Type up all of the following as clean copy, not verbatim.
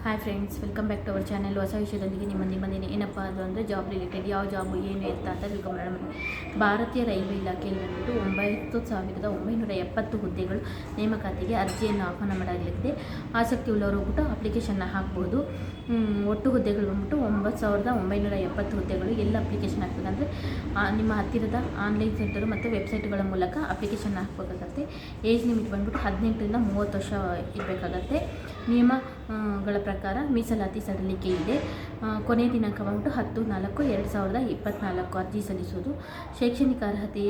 Hi friends, welcome back to our channel. ಹೊಸ ವಿಷಯದೊಂದಿಗೆ ನಿಮ್ಮೊಂದಿಗೆ ಏನಪ್ಪ ಅದು ಅಂದರೆ ಜಾಬ್ ರಿಲೇಟೆಡ್ ಯಾವ ಜಾಬು ಏನು ಎತ್ತ ಅಂತ ತಿಳ್ಕೊಂಬರೋಣ. ಭಾರತೀಯ ರೈಲ್ವೆ ಇಲಾಖೆಯಲ್ಲಿ ಬಂದುಬಿಟ್ಟು 9,970 ಹುದ್ದೆಗಳು ನೇಮಕಾತಿಗೆ ಅರ್ಜಿಯನ್ನು ಆಹ್ವಾನ ಮಾಡಲಾಗಿದೆ. ಆಸಕ್ತಿ ಉಳ್ಳವರು ಹೋಗ್ಬಿಟ್ಟು ಅಪ್ಲಿಕೇಶನ್ನ ಹಾಕ್ಬೋದು. ಒಟ್ಟು ಹುದ್ದೆಗಳು ಬಂದ್ಬಿಟ್ಟು 9,970 ಹುದ್ದೆಗಳು. ಎಲ್ಲ ಅಪ್ಲಿಕೇಶನ್ ಹಾಕಬೇಕಂದ್ರೆ ನಿಮ್ಮ ಹತ್ತಿರದ ಆನ್ಲೈನ್ ಸೆಂಟರು ಮತ್ತು ವೆಬ್ಸೈಟ್ಗಳ ಮೂಲಕ ಅಪ್ಲಿಕೇಶನ್ ಹಾಕಬೇಕಾಗತ್ತೆ. ಏಜ್ ಲಿಮಿಟ್ ಬಂದ್ಬಿಟ್ಟು 18ರಿಂದ 30 ವರ್ಷ ಇರಬೇಕಾಗತ್ತೆ. ನಿಯಮಗಳ ಪ್ರಕಾರ ಮೀಸಲಾತಿ ಸಡಿಲಿಕೆ ಇದೆ. ಕೊನೆಯ ದಿನಾಂಕ ಬಂದ್ಬಿಟ್ಟು 10/4/2024 ಅರ್ಜಿ ಸಲ್ಲಿಸೋದು. ಶೈಕ್ಷಣಿಕ ಅರ್ಹತೆ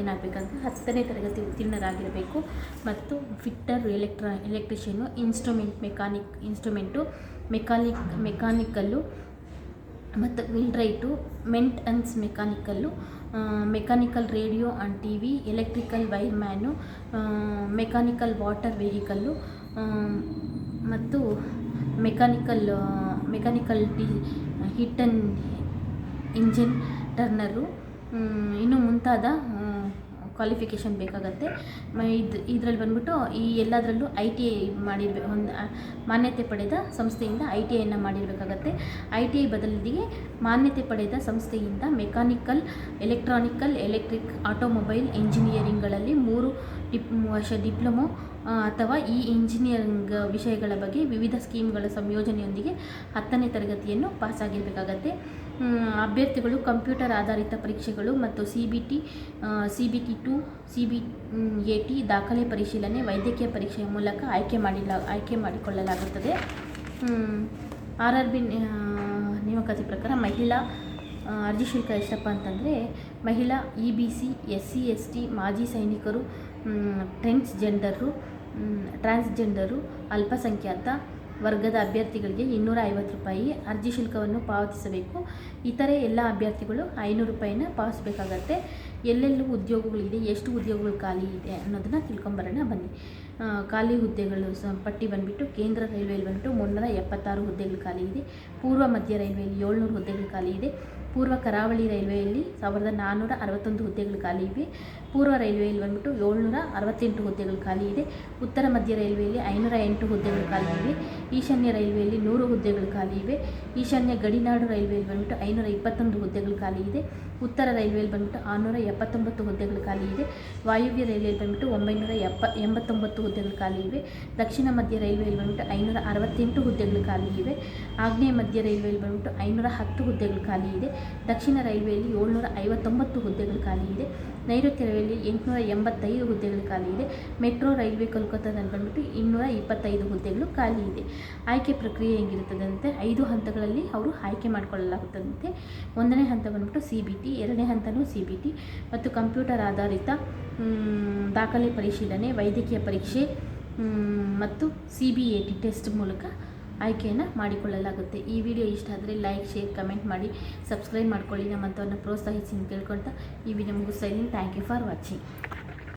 ಏನಾಗಬೇಕಂದ್ರೆ 10ನೇ ತರಗತಿ ಉತ್ತೀರ್ಣರಾಗಿರಬೇಕು ಮತ್ತು ಫಿಟ್ಟರ್, ಎಲೆಕ್ಟ್ರಿಷಿಯನು, ಮೆಕ್ಯಾನಿಕಲ್ಲು ಮತ್ತು wheelwright, maintenance mechanical radio and TV, electrical wireman, mechanical water vehicle ಮತ್ತು mechanical heat and engine turner ಇನ್ನೂ ಮುಂತಾದ ಕ್ವಾಲಿಫಿಕೇಷನ್ ಬೇಕಾಗತ್ತೆ. ಇದರಲ್ಲಿ ಬಂದ್ಬಿಟ್ಟು ಈ ಎಲ್ಲದರಲ್ಲೂ ITI ಮಾಡಿರ್ಬೇಕು. ಒಂದು ಮಾನ್ಯತೆ ಪಡೆದ ಸಂಸ್ಥೆಯಿಂದ ITIಯನ್ನು ಮಾಡಿರಬೇಕಾಗತ್ತೆ. ITI ಬದಲಿಗೆ ಮಾನ್ಯತೆ ಪಡೆದ ಸಂಸ್ಥೆಯಿಂದ ಮೆಕ್ಯಾನಿಕಲ್, ಎಲೆಕ್ಟ್ರಿಕ್, ಆಟೋಮೊಬೈಲ್ ಇಂಜಿನಿಯರಿಂಗ್ಗಳಲ್ಲಿ 3 ವರ್ಷ ಡಿಪ್ಲೊಮೊ ಅಥವಾ ಈ ಇಂಜಿನಿಯರಿಂಗ್ ವಿಷಯಗಳ ಬಗ್ಗೆ ವಿವಿಧ ಸ್ಕೀಮ್ಗಳ ಸಂಯೋಜನೆಯೊಂದಿಗೆ 10ನೇ ತರಗತಿಯನ್ನು ಪಾಸಾಗಿರಬೇಕಾಗತ್ತೆ. ಅಭ್ಯರ್ಥಿಗಳು ಕಂಪ್ಯೂಟರ್ ಆಧಾರಿತ ಪರೀಕ್ಷೆಗಳು ಮತ್ತು CBT2, CBAT ದಾಖಲೆ ಪರಿಶೀಲನೆ, ವೈದ್ಯಕೀಯ ಪರೀಕ್ಷೆಯ ಮೂಲಕ ಆಯ್ಕೆ ಮಾಡಿಕೊಳ್ಳಲಾಗುತ್ತದೆ. RRB ನೇಮಕಾತಿ ಪ್ರಕಾರ ಮಹಿಳಾ ಅರ್ಜಿ ಶುಲ್ಕ ಎಷ್ಟಪ್ಪ ಅಂತಂದರೆ, ಮಹಿಳಾ EBC, SC, ST, ಮಾಜಿ ಸೈನಿಕರು, ಟ್ರಾನ್ಸ್ಜೆಂಡರು, ಅಲ್ಪಸಂಖ್ಯಾತ ವರ್ಗದ ಅಭ್ಯರ್ಥಿಗಳಿಗೆ 250 ರೂಪಾಯಿ ಅರ್ಜಿ ಶುಲ್ಕವನ್ನು ಪಾವತಿಸಬೇಕು. ಇತರೆ ಎಲ್ಲ ಅಭ್ಯರ್ಥಿಗಳು 500 ರೂಪಾಯಿನ ಪಾವತಿಸಬೇಕಾಗತ್ತೆ. ಎಲ್ಲೆಲ್ಲೂ ಉದ್ಯೋಗಗಳಿದೆ, ಎಷ್ಟು ಉದ್ಯೋಗಗಳು ಖಾಲಿ ಇದೆ ಅನ್ನೋದನ್ನು ತಿಳ್ಕೊಂಬರೋಣ ಬನ್ನಿ. ಖಾಲಿ ಹುದ್ದೆಗಳು ಪಟ್ಟಿ ಬಂದುಬಿಟ್ಟು ಕೇಂದ್ರ ರೈಲ್ವೆಯಲ್ಲಿ ಬಂದುಬಿಟ್ಟು 376 ಹುದ್ದೆಗಳು ಖಾಲಿ ಇದೆ. ಪೂರ್ವ ಮಧ್ಯ ರೈಲ್ವೆಯಲ್ಲಿ 700 ಹುದ್ದೆಗಳು ಖಾಲಿ ಇದೆ. ಪೂರ್ವ ಕರಾವಳಿ ರೈಲ್ವೆಯಲ್ಲಿ 1461 ಹುದ್ದೆಗಳು ಖಾಲಿ ಇವೆ. ಪೂರ್ವ ರೈಲ್ವೆಯಲ್ಲಿ ಬಂದುಬಿಟ್ಟು 768 ಹುದ್ದೆಗಳು ಖಾಲಿ ಇದೆ. ಉತ್ತರ ಮಧ್ಯ ರೈಲ್ವೆಯಲ್ಲಿ 508 ಹುದ್ದೆಗಳು ಖಾಲಿ ಇವೆ. ಈಶಾನ್ಯ ರೈಲ್ವೆಯಲ್ಲಿ 100 ಹುದ್ದೆಗಳು ಖಾಲಿ ಇವೆ. ಈಶಾನ್ಯ ಗಡಿನಾಡು ರೈಲ್ವೆಯಲ್ಲಿ ಬಂದುಬಿಟ್ಟು 521 ಹುದ್ದೆಗಳು ಖಾಲಿ ಇದೆ. ಉತ್ತರ ರೈಲ್ವೆಯಲ್ಲಿ ಬಂದುಬಿಟ್ಟು 679 ಹುದ್ದೆಗಳು ಖಾಲಿ ಇದೆ. ವಾಯುವ್ಯ ರೈಲ್ವೆಯಲ್ಲಿ ಬಂದುಬಿಟ್ಟು 989 ಹುದ್ದೆಗಳು ಖಾಲಿ ಇವೆ. ದಕ್ಷಿಣ ಮಧ್ಯ ರೈಲ್ವೆಯಲ್ಲಿ ಬಂದುಬಿಟ್ಟು 568 ಹುದ್ದೆಗಳು ಖಾಲಿ ಇವೆ. ಆಗ್ನೇಯ ಮಧ್ಯ ರೈಲ್ವೆಯಲ್ಲಿ ಬಂದುಬಿಟ್ಟು 510 ಹುದ್ದೆಗಳು ಖಾಲಿ ಇದೆ. ದಕ್ಷಿಣ ರೈಲ್ವೆಯಲ್ಲಿ 759 ಹುದ್ದೆಗಳು ಖಾಲಿ ಇದೆ. ನೈಋತ್ಯ ರೈಲ್ವೆಯಲ್ಲಿ 885 ಹುದ್ದೆಗಳು ಖಾಲಿ ಇದೆ. ಮೆಟ್ರೋ ರೈಲ್ವೆ ಕೋಲ್ಕತ್ತಾದಲ್ಲಿ ಬಂದುಬಿಟ್ಟು 225 ಹುದ್ದೆಗಳು ಖಾಲಿ ಇದೆ. ಆಯ್ಕೆ ಪ್ರಕ್ರಿಯೆ ಹೆಂಗಿರುತ್ತದೆ ಅಂತೆ, 5 ಹಂತಗಳಲ್ಲಿ ಅವರು ಆಯ್ಕೆ ಮಾಡಿಕೊಳ್ಳಲಾಗುತ್ತದಂತೆ. 1ನೇ ಹಂತ ಬಂದುಬಿಟ್ಟು CBT, 2ನೇ ಹಂತನೂ CBT ಮತ್ತು ಕಂಪ್ಯೂಟರ್ ಆಧಾರಿತ ದಾಖಲೆ ಪರಿಶೀಲನೆ, ವೈದ್ಯಕೀಯ ಪರೀಕ್ಷೆ ಮತ್ತು CBAT ಟೆಸ್ಟ್ ಮೂಲಕ ಆಯ್ಕೆಯನ್ನು ಮಾಡಿಕೊಳ್ಳಲಾಗುತ್ತೆ. ಈ ವಿಡಿಯೋ ಇಷ್ಟ ಆದರೆ ಲೈಕ್, ಶೇರ್, ಕಮೆಂಟ್ ಮಾಡಿ, ಸಬ್ಸ್ಕ್ರೈಬ್ ಮಾಡ್ಕೊಳ್ಳಿ. ನಮ್ಮಂಥವ್ರನ್ನ ಪ್ರೋತ್ಸಾಹಿಸಿ ಅಂತ ಕೇಳ್ಕೊಳ್ತಾ ಈ ವಿಡಿಯೋ ಮುಗಿಸ್ತಾ ಇದ್ದೀನಿ. Thank you for watching.